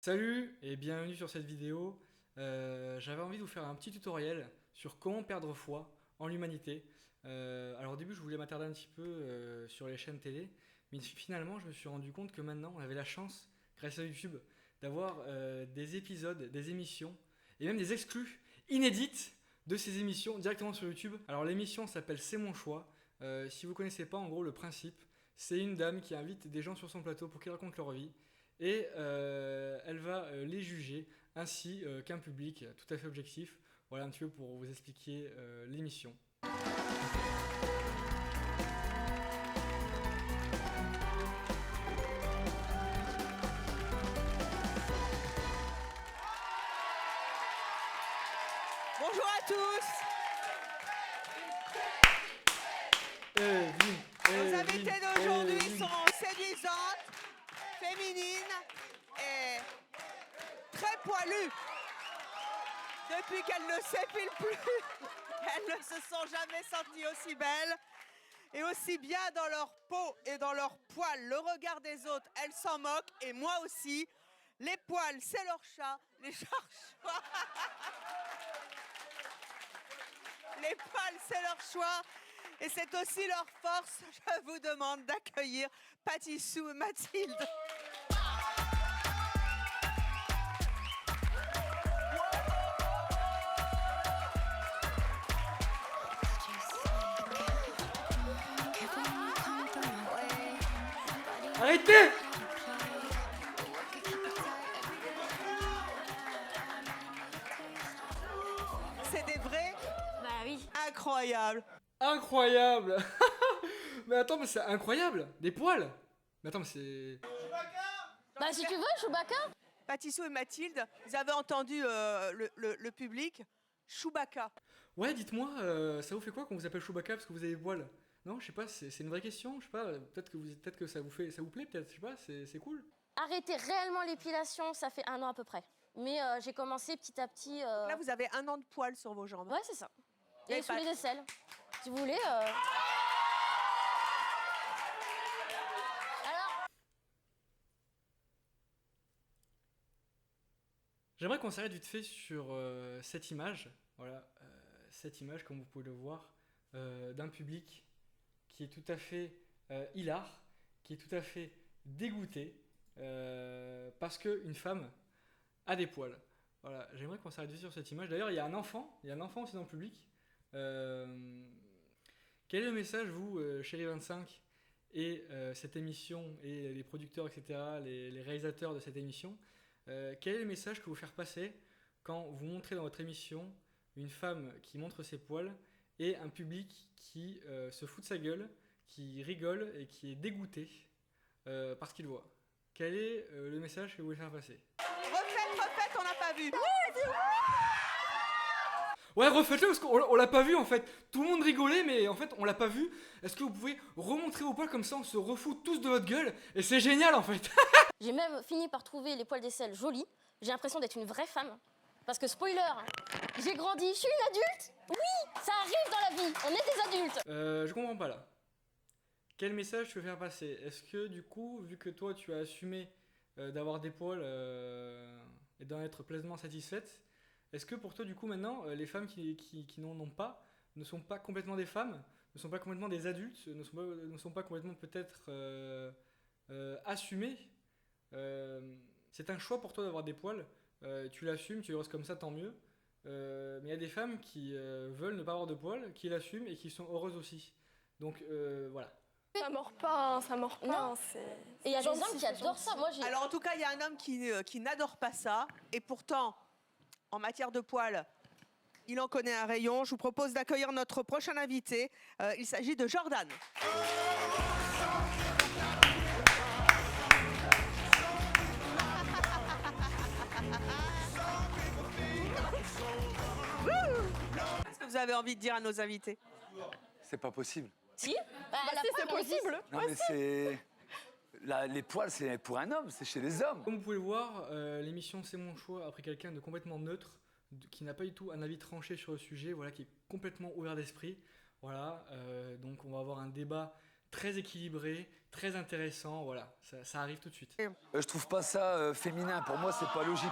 Salut et bienvenue sur cette vidéo. J'avais envie de vous faire un petit tutoriel sur comment perdre foi en l'humanité. Alors au début je voulais m'attarder un petit peu sur les chaînes télé, mais finalement je me suis rendu compte que maintenant on avait la chance, grâce à YouTube, d'avoir des épisodes, des émissions et même des exclus inédites de ces émissions directement sur YouTube. Alors l'émission s'appelle C'est mon choix. Si vous connaissez pas en gros le principe, c'est une dame qui invite des gens sur son plateau pour qu'ils racontent leur vie et elle va les juger ainsi qu'un public tout à fait objectif. Voilà un petit peu pour vous expliquer l'émission. Bonjour à tous. Nos invités d'aujourd'hui sont séduisantes, féminines et très poilues. Depuis qu'elles ne s'épilent plus, elles ne se sont jamais senties aussi belles et aussi bien dans leur peau et dans leur poils. Le regard des autres, elles s'en moquent et moi aussi. Les poils, c'est leur chat, les leurs choix. Les poils, c'est leur choix et c'est aussi leur force. Je vous demande d'accueillir Patissou et Mathilde. Arrêtez! C'est des vrais Bah oui. incroyables. Incroyable! Mais attends, mais c'est incroyable! Des poils! Mais attends, mais c'est... Bah si tu veux, Chewbacca. Patissou et Mathilde, vous avez entendu le public. Chewbacca. Ouais, dites-moi, ça vous fait quoi quand vous appelle Chewbacca parce que vous avez des poils? Non, je sais pas, c'est une vraie question, je sais pas, peut-être que ça vous plaît, peut-être, je sais pas, c'est cool. Arrêter réellement l'épilation, ça fait 1 an à peu près. Mais j'ai commencé petit à petit. Là, vous avez 1 an de poils sur vos jambes. Ouais, c'est ça. Et Et sous pas- les aisselles. Si vous voulez. Alors, J'aimerais qu'on s'arrête vite fait sur cette image, voilà, cette image, comme vous pouvez le voir, d'un public qui est tout à fait hilar, qui est tout à fait dégoûté, parce qu'une femme a des poils. Voilà, j'aimerais qu'on s'arrête vite sur cette image. D'ailleurs, il y a un enfant aussi dans le public. Euh, Quel est le message, vous, Chérie 25, et cette émission, et les producteurs, etc., les réalisateurs de cette émission, quel est le message que vous faites passer quand vous montrez dans votre émission une femme qui montre ses poils et un public qui se fout de sa gueule, qui rigole et qui est dégoûté parce qu'il voit? Quel est le message que vous voulez faire passer? Refaites, on n'a pas vu. Ouais, refaites-le parce qu'on l'a pas vu en fait. Tout le monde rigolait, mais en fait on l'a pas vu. Est-ce que vous pouvez remontrer vos poils comme ça, on se refout tous de votre gueule et c'est génial en fait. j'ai même fini par trouver les poils d'aisselle jolis. J'ai l'impression d'être une vraie femme. Parce que spoiler, hein, j'ai grandi, je suis une adulte. Oui, ça arrive dans la vie, on est des adultes. Je comprends pas là. Quel message tu veux faire passer? Est-ce que du coup, vu que toi tu as assumé d'avoir des poils et d'en être pleinement satisfaite, est-ce que pour toi du coup maintenant, les femmes qui n'en ont pas ne sont pas complètement des femmes, ne sont pas complètement des adultes, ne sont pas complètement peut-être assumées? C'est un choix pour toi d'avoir des poils, tu l'assumes, tu es heureuse comme ça, tant mieux. Mais il y a des femmes qui veulent ne pas avoir de poils, qui l'assument et qui sont heureuses aussi. Donc voilà. Ça mord pas, ça mord pas. Non. Et il y a des gentil, hommes qui c'est adorent ça. Moi, j'ai. Alors en tout cas, il y a un homme qui n'adore pas ça. Et pourtant, en matière de poils, il en connaît un rayon. Je vous propose d'accueillir notre prochain invité. Il s'agit de Jordan. Qu'est-ce que vous avez envie de dire à nos invités? C'est pas possible. Si bah, la Si, c'est femme, elle existe. possible. Non, mais c'est. Les poils, c'est pour un homme, c'est chez les hommes. Comme vous pouvez le voir, l'émission C'est mon choix a pris quelqu'un de complètement neutre, qui n'a pas du tout un avis tranché sur le sujet, voilà, qui est complètement ouvert d'esprit. Voilà, donc on va avoir un débat très équilibré, très intéressant, voilà, ça arrive tout de suite. Je trouve pas ça féminin. Pour moi, c'est pas logique.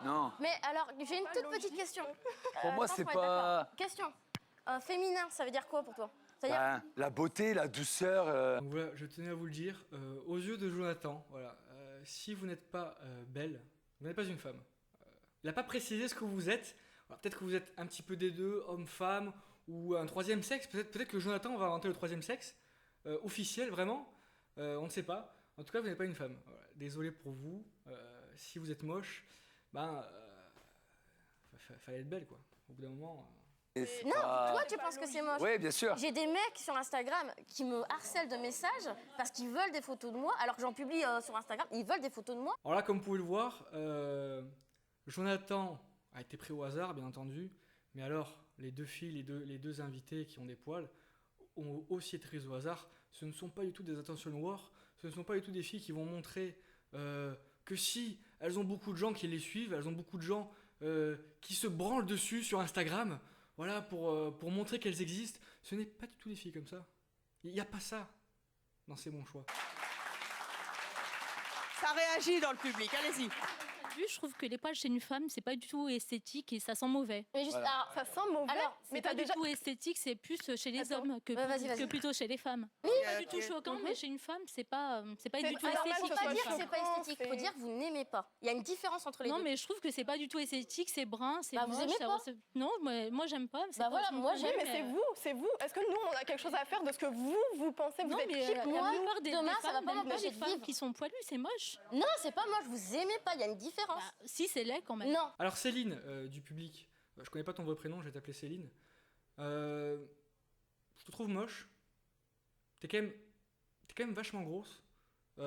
Non. Mais alors, j'ai une toute petite question. Pour moi, je pense c'est qu'on va être pas. d'accord. Question. Féminin, ça veut dire quoi pour toi? C'est-à-dire Ben, la beauté, la douceur. Donc voilà, je tenais à vous le dire, aux yeux de Jonathan, voilà, si vous n'êtes pas belle, vous n'êtes pas une femme. Il n'a pas précisé ce que vous êtes. Alors, peut-être que vous êtes un petit peu des deux, homme-femme, ou un troisième sexe. Peut-être que Jonathan va inventer le troisième sexe, officiel, vraiment. On ne sait pas. En tout cas, vous n'êtes pas une femme. Voilà. Désolé pour vous. Si vous êtes moche, ben, fallait être belle, quoi. Au bout d'un moment. Et c'est non, pas- toi tu penses que c'est moche. Oui, bien sûr. J'ai des mecs sur Instagram qui me harcèlent de messages parce qu'ils veulent des photos de moi, alors que j'en publie sur Instagram, ils veulent des photos de moi. Alors là, comme vous pouvez le voir, Jonathan a été pris au hasard, bien entendu. Mais alors, les deux filles, les deux invités qui ont des poils, ont aussi été prises au hasard. Ce ne sont pas du tout des attention whores. Ce ne sont pas du tout des filles qui vont montrer que si elles ont beaucoup de gens qui les suivent, elles ont beaucoup de gens qui se branlent dessus sur Instagram, voilà, pour montrer qu'elles existent. Ce n'est pas du tout des filles comme ça. Il n'y a pas ça dans C'est mon choix. Ça réagit dans le public, allez-y. Je trouve que les poils chez une femme, c'est pas du tout esthétique et ça sent mauvais. Mais juste, Voilà. alors, Ça sent mauvais. Alors, C'est mais pas t'as du déjà. tout esthétique, c'est plus chez les Attends. hommes que, Vas-y. que plutôt chez les femmes. Oui, Pas du tout ok. choquant, mais chez une femme, c'est pas du tout pas normal esthétique. faut que ce pas soit dire que c'est pas choquant, esthétique, faut c'est- dire que vous n'aimez pas. Il y a une différence entre les Non, deux. mais je trouve que c'est pas du tout esthétique, c'est brun, c'est Bah, vous moche, aimez ça- pas c'est- Non, moi j'aime pas. c'est Bah pas voilà, mon moi, point de Oui, vue, mais c'est vous. Est-ce que nous, on a quelque chose à faire de ce que vous pensez? Vous Non, êtes mais qui pour la moi, plupart des demain, ça va femmes pas n'aiment m'empêcher les de femmes vivre. qui sont poilues, c'est moche. Non, c'est pas moche, vous aimez pas, il y a une différence. Bah, si, c'est laid quand même. Non, Alors Céline, du public, je connais pas ton vrai prénom, je vais t'appeler Céline. Je te trouve moche. T'es quand même vachement grosse. T'es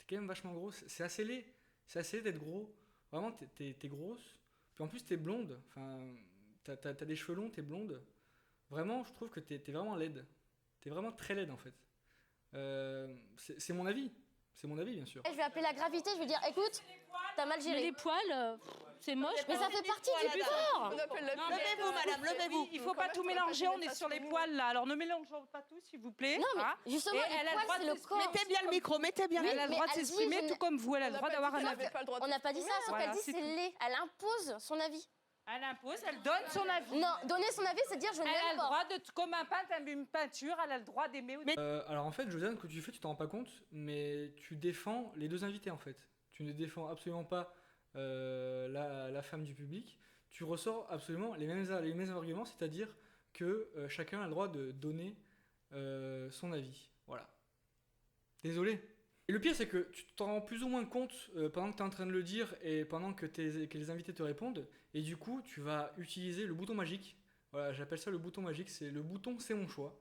quand même vachement grosse. C'est assez laid. C'est assez laid d'être gros. Vraiment, t'es grosse. Puis en plus, t'es blonde. Enfin, t'as des cheveux longs, t'es blonde. Vraiment, je trouve que t'es vraiment laide. T'es vraiment très laide en fait. C'est mon avis. C'est mon avis, bien sûr. je vais appeler la gravité, je vais dire, écoute, t'as mal Mais géré. les poils, c'est moche. Mais ça fait partie du sport. On appelle la Levez-vous, madame, levez-vous. Il faut pas tout mélanger, on est sur les poils là. Alors ne mélangeons pas tout, s'il vous plaît. Non, mais hein. justement, Et elle a les le droit poils, c'est de le corps. Mettez bien le micro, mettez bien le Oui, Elle a le mais droit de elle dit, s'exprimer je tout comme vous. Elle a le droit d'avoir un avis. On n'a pas dit ça, sauf Voilà, qu'elle dit c'est c'est tout. laid. Elle impose son avis. Elle impose, elle donne son avis. Non, donner son avis, c'est dire je Elle a n'aime le pas. droit de, comme un peintre aime une peinture, elle a le droit d'aimer. Alors en fait, Josiane, ce que tu fais, tu t'en rends pas compte, mais tu défends les deux invités en fait. Tu ne défends absolument pas la femme du public. Tu ressors absolument les mêmes arguments, c'est-à-dire que chacun a le droit de donner son avis. Voilà. Désolé. Et le pire, c'est que tu t'en rends plus ou moins compte pendant que tu es en train de le dire et pendant que les invités te répondent. Et du coup, tu vas utiliser le bouton magique. Voilà, j'appelle ça le bouton magique. C'est le bouton C'est mon choix.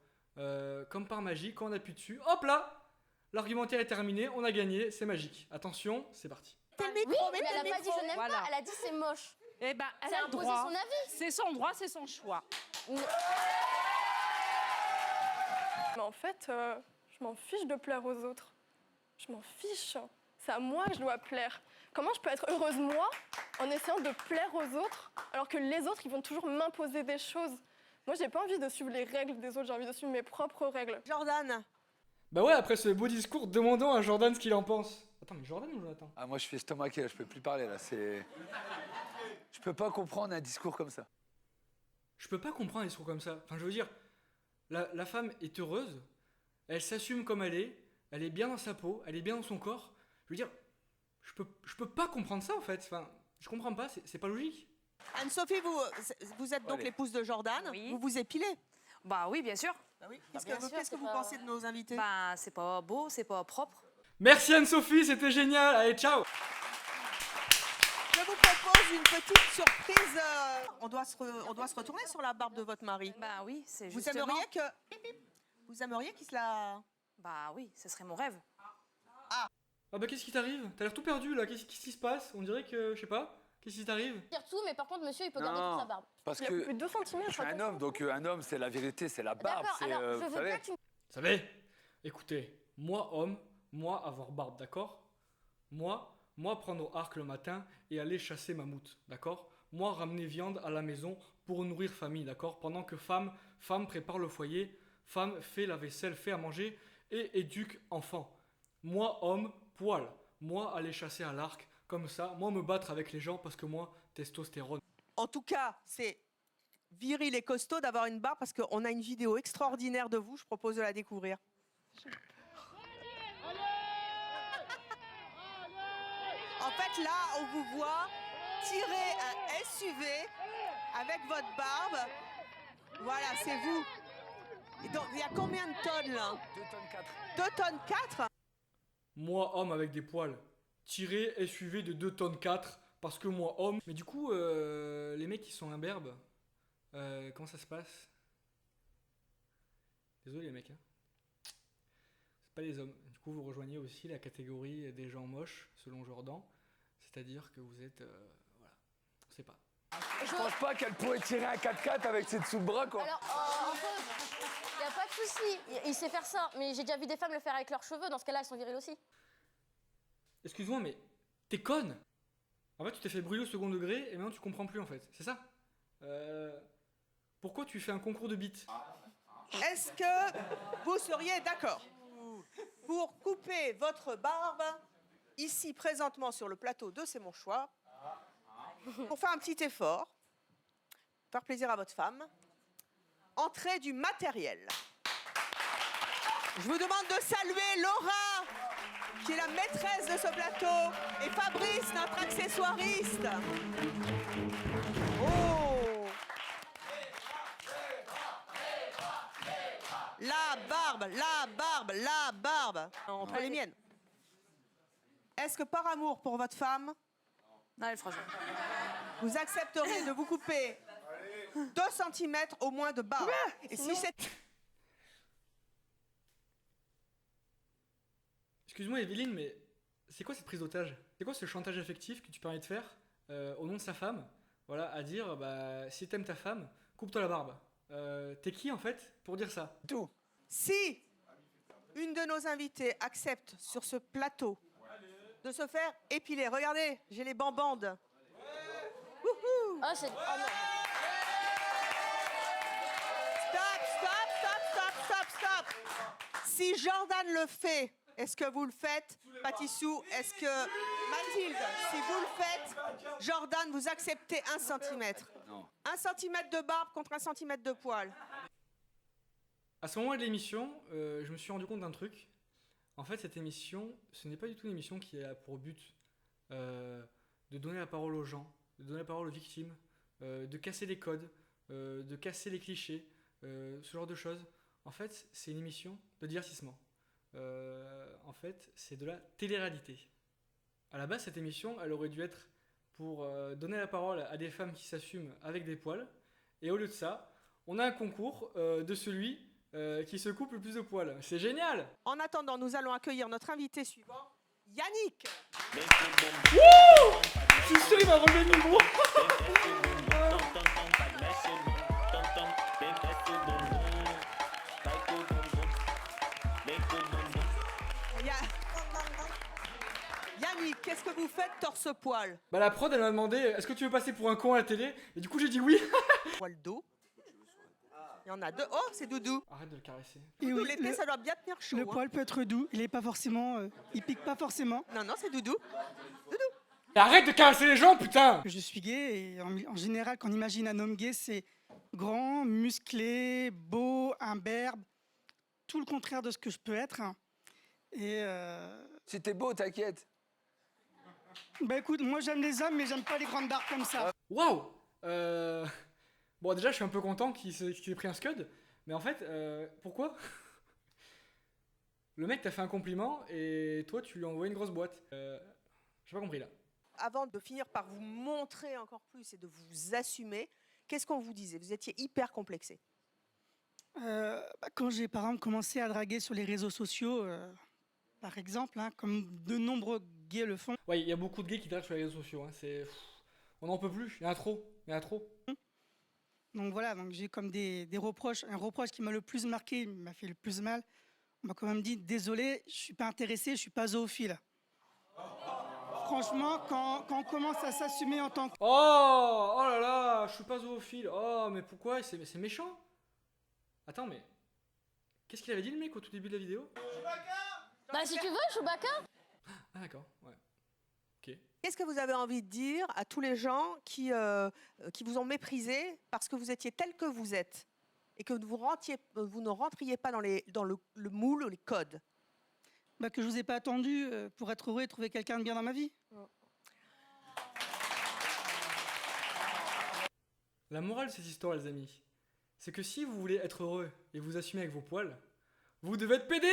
Comme par magie, quand on appuie dessus, hop là, l'argumentaire est terminé, on a gagné, c'est magique. Attention, c'est parti. Mettez le Oui, micro, mais mettez elle le a pas dit micro. je n'aime Voilà. pas, elle a dit c'est moche. Eh ben, elle C'est a le imposer droit. son avis. C'est son droit, c'est son choix. Mais en fait, je m'en fiche de plaire aux autres. Je m'en fiche. C'est à moi que je dois plaire. Comment je peux être heureuse, moi, en essayant de plaire aux autres, alors que les autres, ils vont toujours m'imposer des choses? Moi, j'ai pas envie de suivre les règles des autres, j'ai envie de suivre mes propres règles. Jordan, Bah ouais, après ce beau discours, demandons à Jordan ce qu'il en pense. Attends, mais Jordan ou Jonathan? Ah, moi, je suis estomaqué, là, je peux plus parler, là. Je peux pas comprendre un discours comme ça. Je peux pas comprendre un discours comme ça. Enfin, je veux dire, la femme est heureuse, elle s'assume comme elle est bien dans sa peau, elle est bien dans son corps. Je veux dire, je peux pas comprendre ça en fait. Enfin, je comprends pas, c'est pas logique. Anne-Sophie, vous êtes donc Allez. l'épouse de Jordan. Oui. Vous vous épilez. Bah oui, bien sûr. Qu'est-ce bien que, sûr, qu'est-ce que c'est vous pas- pensez de nos invités? Bah c'est pas beau, c'est pas propre. Merci Anne-Sophie, c'était génial. Allez, ciao. Je vous propose une petite surprise. On doit se retourner sur la barbe de votre mari. Bah oui, c'est Vous justement. aimeriez qu'il se la... Bah oui, ce serait mon rêve. Ah bah qu'est-ce qui t'arrive? T'as l'air tout perdu là, qu'est-ce qui se passe? On dirait que, je sais pas, qu'est-ce qui t'arrive? Dire tout, mais par contre, monsieur, il peut Non. garder toute sa barbe. Parce Il y a que plus de 2 cm. je suis un homme, donc un homme, c'est la vérité, c'est la barbe. D'accord, C'est, alors je vous veux savez. bien que tu Vous savez, écoutez, moi homme, moi avoir barbe, d'accord? Moi prendre au arc le matin et aller chasser mammouth, d'accord? Moi ramener viande à la maison pour nourrir famille, d'accord? Pendant que femme prépare le foyer, femme fait la vaisselle, fait à manger, et éduque enfant. Moi, homme, poil. Moi, aller chasser à l'arc, comme ça. Moi, me battre avec les gens parce que moi, testostérone. En tout cas, c'est viril et costaud d'avoir une barbe parce qu'on a une vidéo extraordinaire de vous. Je propose de la découvrir. En fait, là, on vous voit tirer un SUV avec votre barbe. Voilà, c'est vous. Et donc, il y a combien de tonnes là? 2 tonnes 4. 2 tonnes 4? Moi, homme avec des poils. Tiré SUV de 2 tonnes 4 parce que moi, homme. Mais du coup, les mecs qui sont imberbes, comment ça se passe? Désolé les mecs, hein. C'est pas les hommes. Du coup, vous rejoignez aussi la catégorie des gens moches, selon Jordan. C'est-à-dire que vous êtes... voilà, on sait pas. Je pense pas qu'elle pourrait tirer un 4x4 avec ses dessous de bras, quoi. Alors, en pause, il n'y a pas de souci. Il sait faire ça, mais j'ai déjà vu des femmes le faire avec leurs cheveux. Dans ce cas-là, elles sont viriles aussi. Excuse-moi, mais t'es conne. En fait, tu t'es fait brûler au second degré et maintenant tu comprends plus en fait. C'est ça? Pourquoi tu fais un concours de bites? Est-ce que vous seriez d'accord pour couper votre barbe ici présentement sur le plateau de C'est mon choix, pour faire un petit effort, faire plaisir à votre femme, entrée du matériel. Je vous demande de saluer Laura, qui est la maîtresse de ce plateau, et Fabrice, notre accessoiriste. Oh! La barbe, la barbe, la barbe. Entre les miennes. Est-ce que par amour pour votre femme, Non, elle fera ça. vous accepteriez de vous couper 2 cm au moins de barbe? Et si c'est... Excuse-moi Evelyne, mais c'est quoi cette prise d'otage? C'est quoi ce chantage affectif que tu permets de faire au nom de sa femme? Voilà, à dire, bah, si t'aimes ta femme, coupe-toi la barbe. T'es qui en fait pour dire ça? Tout. Si une de nos invitées accepte sur ce plateau de se faire épiler, regardez, j'ai les bambandes. Ah, c'est... Ah non. Stop. Si Jordan le fait, est-ce que vous le faites? Patissou, est-ce que... Mathilde, si vous le faites, Jordan, vous acceptez 1 cm. Non. 1 cm de barbe contre 1 cm de poil. À ce moment de l'émission, je me suis rendu compte d'un truc. En fait, cette émission, ce n'est pas du tout une émission qui a pour but de donner la parole aux gens, de donner la parole aux victimes, de casser les codes, de casser les clichés, ce genre de choses. En fait, c'est une émission de divertissement. En fait, c'est de la télé-réalité. À la base, cette émission, elle aurait dû être pour donner la parole à des femmes qui s'assument avec des poils. Et au lieu de ça, on a un concours de celui qui se coupe le plus de poils. C'est génial! En attendant, nous allons accueillir notre invité suivant, Yannick. Je suis sûr qu'il va relever le niveau! Yannick, qu'est-ce que vous faites torse-poil? Bah la prod, elle m'a demandé, est-ce que tu veux passer pour un con à la télé? Et du coup, j'ai dit oui! Poil d'eau. Il y en a 2. Oh, c'est Doudou. Arrête de le caresser. Doudou, l'été, ça doit bien tenir chaud. Le hein. poil peut être doux, il est pas forcément, il pique pas forcément. Non, c'est Doudou. Et arrête de caresser les gens, putain! Je suis gay et en général, quand on imagine un homme gay, c'est grand, musclé, beau, imberbe, tout le contraire de ce que je peux être. Et Si t'es beau, t'inquiète. bah écoute, moi j'aime les hommes, mais j'aime pas les grandes barbes comme ça. Waouh! Bon, déjà, je suis un peu content qu'il ait pris un scud, mais en fait, pourquoi? Le mec t'a fait un compliment et toi, tu lui as envoyé une grosse boîte. J'ai pas compris là. Avant de finir par vous montrer encore plus et de vous assumer, qu'est-ce qu'on vous disait? Vous étiez hyper complexé. Quand j'ai par exemple commencé à draguer sur les réseaux sociaux, par exemple, comme de nombreux gays le font. Ouais, il y a beaucoup de gays qui draguent sur les réseaux sociaux. Hein. On n'en peut plus. Il y en a trop. Donc voilà, donc j'ai comme des reproches. Un reproche qui m'a le plus marqué, m'a fait le plus mal. On m'a quand même dit, désolé, je suis pas intéressé, je suis pas zoophile. Franchement, quand on commence à s'assumer en tant que... Oh là là, je suis pas zoophile. Oh, mais pourquoi? C'est méchant. Attends, mais Qu'est-ce qu'il avait dit le mec au tout début de la vidéo? Bah si tu veux, Chewbacca. Ah d'accord, ouais. Ok. Qu'est-ce que vous avez envie de dire à tous les gens qui vous ont méprisé parce que vous étiez tel que vous êtes et que vous ne rentriez pas dans le moule ou les codes? Bah, que je vous ai pas attendu pour être heureux et trouver quelqu'un de bien dans ma vie. La morale de cette histoire, les amis, c'est que si vous voulez être heureux et vous assumer avec vos poils, vous devez être pédé.